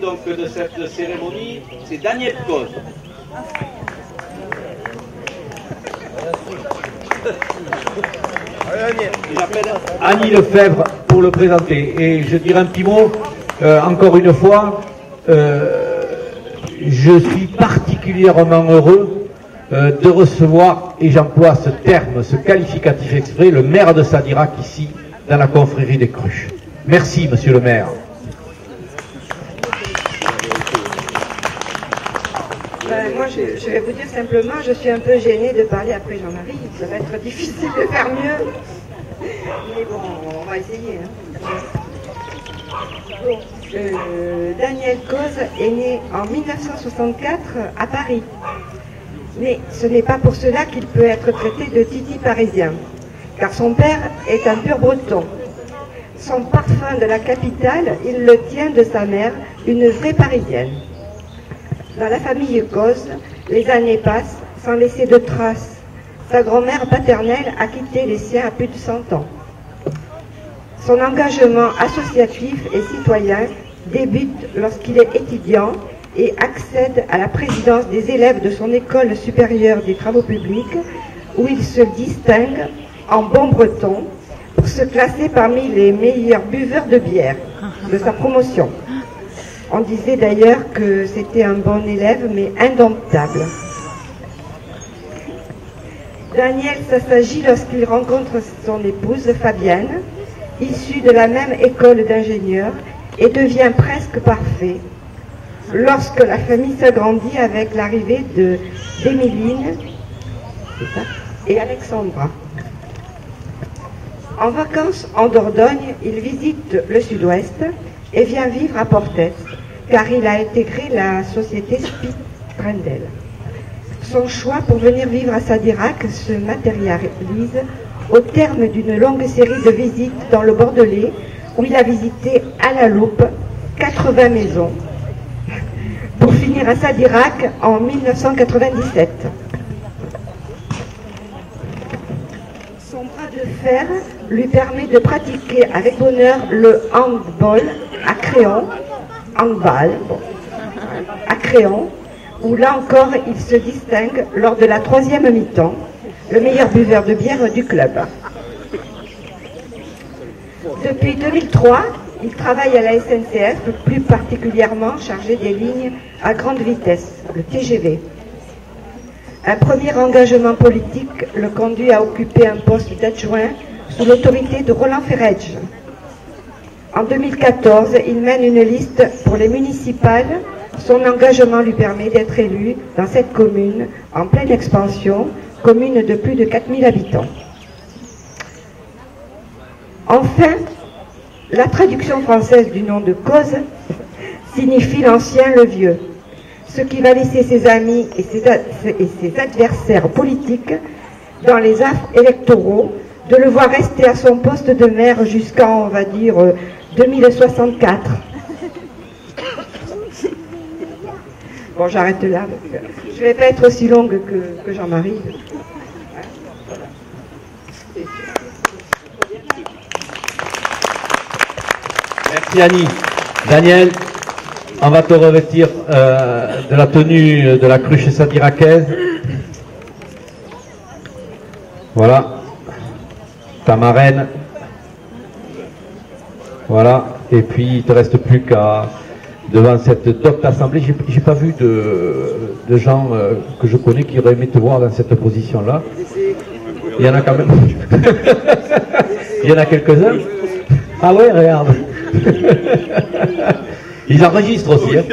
donc de cette cérémonie, c'est Daniel Coz. J'appelle Annie Lefebvre pour le présenter. Et je dirais un petit mot, encore une fois, je suis particulièrement heureux de recevoir, et j'emploie ce terme, ce qualificatif exprès, le maire de Sadirac ici, dans la confrérie des Cruches. Merci, monsieur le maire. Moi, je vais vous dire simplement, je suis un peu gênée de parler après Jean-Marie. Ça va être difficile de faire mieux. Mais bon, on va essayer. Bon, Daniel Coz est né en 1964 à Paris. Mais ce n'est pas pour cela qu'il peut être traité de Titi parisien, car son père est un pur breton. Son parfum de la capitale, il le tient de sa mère, une vraie parisienne. Dans la famille Coz, les années passent sans laisser de traces. Sa grand-mère paternelle a quitté les siens à plus de 100 ans. Son engagement associatif et citoyen débute lorsqu'il est étudiant et accède à la présidence des élèves de son école supérieure des travaux publics, où il se distingue en bon breton pour se classer parmi les meilleurs buveurs de bière de sa promotion. On disait d'ailleurs que c'était un bon élève, mais indomptable. Daniel s'assagit lorsqu'il rencontre son épouse Fabienne, issue de la même école d'ingénieurs, et devient presque parfait lorsque la famille s'agrandit avec l'arrivée d'Émiline et Alexandra. En vacances en Dordogne, il visite le sud-ouest et vient vivre à Portet, car il a intégré la société Spitrendel. Son choix pour venir vivre à Sadirac se matérialise au terme d'une longue série de visites dans le Bordelais, où il a visité à la loupe 80 maisons, pour finir à Sadirac en 1997. Son bras de fer lui permet de pratiquer avec bonheur le handball à crayon, à crayon, où là encore il se distingue lors de la 3e mi-temps, le meilleur buveur de bière du club. Depuis 2003, il travaille à la SNCF, plus particulièrement chargé des lignes à grande vitesse, le TGV. Un premier engagement politique le conduit à occuper un poste d'adjoint sous l'autorité de Roland Ferretge. En 2014, il mène une liste pour les municipales. Son engagement lui permet d'être élu dans cette commune en pleine expansion, commune de plus de 4000 habitants. Enfin, la traduction française du nom de Coz signifie l'ancien, le vieux, ce qui va laisser ses amis et ses adversaires politiques dans les affres électoraux de le voir rester à son poste de maire jusqu'en, on va dire, 2064. Bon, j'arrête là, je ne vais pas être aussi longue que Jean-Marie. Merci Annie. Daniel, on va te revêtir de la tenue de la cruche sadiracaise. Voilà. Ta marraine. Voilà. Et puis il ne te reste plus qu'à, devant cette docte assemblée, j'ai pas vu de gens que je connais qui auraient aimé te voir dans cette position-là. Il y en a quand même. Il y en a quelques-uns. Ah ouais, regarde. Ils enregistrent aussi. Hein.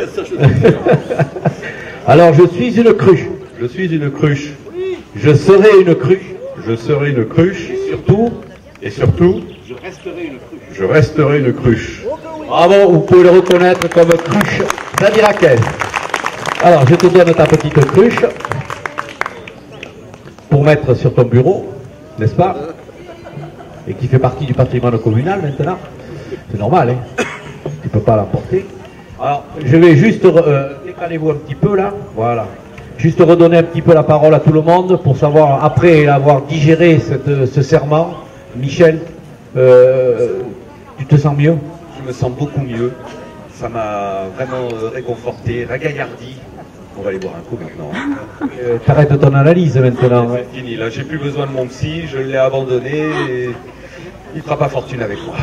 Alors, je suis une cruche. Je suis une cruche. Je serai une cruche. Je serai une cruche. Et surtout, je resterai une cruche. Bravo, vous pouvez le reconnaître comme cruche sadiracaise. Alors, je te donne ta petite cruche pour mettre sur ton bureau, n'est-ce pas? Et qui fait partie du patrimoine communal maintenant. C'est normal, hein? Tu ne peux pas l'emporter. Alors, je vais juste, décalez-vous un petit peu là, voilà. Juste redonner un petit peu la parole à tout le monde pour savoir, après avoir digéré ce serment, Michel, tu te sens mieux? Je me sens beaucoup mieux. ça m'a vraiment réconforté, ragaillardi. On va aller boire un coup maintenant. T'arrêtes ton analyse maintenant. C'est fini, là j'ai plus besoin de mon psy, je l'ai abandonné et il ne fera pas fortune avec moi.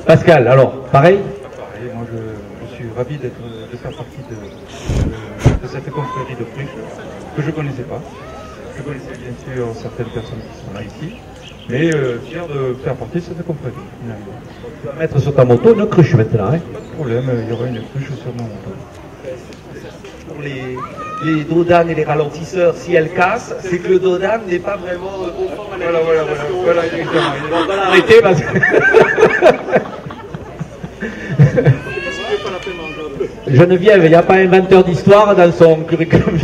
Pascal, alors, pareil? Pareil, moi je suis ravi de faire partie de cette confrérie de Cruche que je ne connaissais pas. Je connaissais bien sûr certaines personnes qui sont là ici, mais fier de faire partie de cette confrérie. Tu vas mettre sur ta moto une cruche maintenant, hein? Pas de problème, il y aura une cruche sur mon moto. Pour les dodanes et les ralentisseurs, si elles cassent, c'est que le dodane n'est pas vraiment conforme à la voilà, exactement. On va l'arrêter parce que... Geneviève, il n'y a pas inventeur d'histoire dans son curriculum.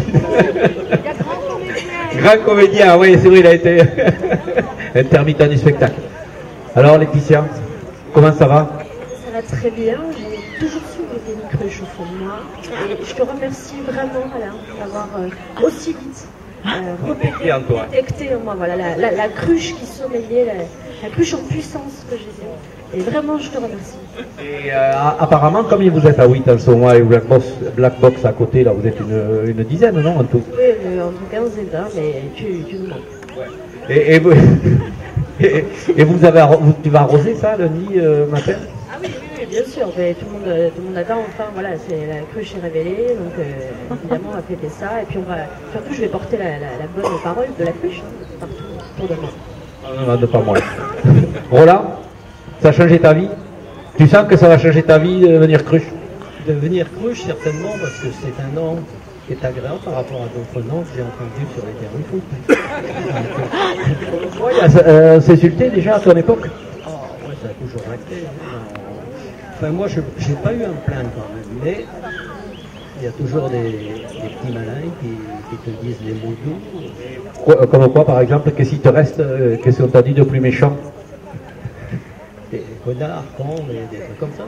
Grand comédien, oui, c'est vrai, il a été intermittent du spectacle. Alors Laetitia, comment ça va? Ça va très bien, j'ai toujours su que c'était une cruche au fond de moi. Et je te remercie vraiment, Alain, d'avoir aussi vite détecté en moi, voilà, la cruche qui sommeillait, la cruche en puissance que j'ai. Et vraiment, je te remercie. Et apparemment, combien vous êtes à 8 en ce moment avec Black Box à côté, là, vous êtes une dizaine, non, en tout? Oui, entre 15 et 20, mais tu nous manques. Ouais. Et tu vas arroser ça le nid matin? Ah oui, bien sûr, mais tout le monde attend, enfin voilà, la cruche est révélée, donc évidemment on va fêter ça, et puis surtout je vais porter la bonne parole de la cruche partout autour de moi. Non, pas moi. Roland, ça a changé ta vie? Tu sens que ça va changer ta vie de devenir cruche? Devenir cruche, certainement, parce que c'est un nom qui est agréable par rapport à d'autres noms que j'ai entendus sur les terrains de foot. C'est sulté déjà à ton époque? Oh, ouais, ça a toujours resté. Enfin, moi, je n'ai pas eu un plein quand même, mais il y a toujours des petits malins qui te disent les mots doux. Comme quoi, par exemple, qu'est-ce qui te reste, qu'est-ce qu'on t'a dit de plus méchant? Des connards, cons, des trucs comme ça.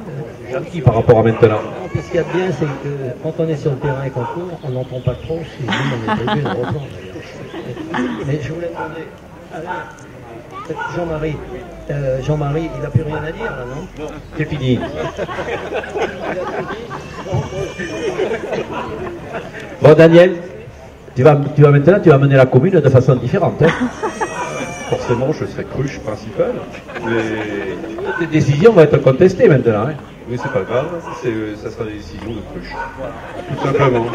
Gentil par rapport à maintenant. Non, puis ce qu'il y a de bien, c'est que quand on est sur le terrain et qu'on court, on n'entend pas trop si nous, on est prévu de reprendre d'ailleurs. Mais je voulais demander, Alain, Jean-Marie, il n'a plus rien à dire là, non? C'est fini. Bon, Daniel, tu vas mener la commune de façon différente. Hein. Forcément, je serai cruche principale, mais... Tes décisions vont être contestées maintenant. Hein. Oui, c'est pas grave, ça sera des décisions de cruche. Tout simplement.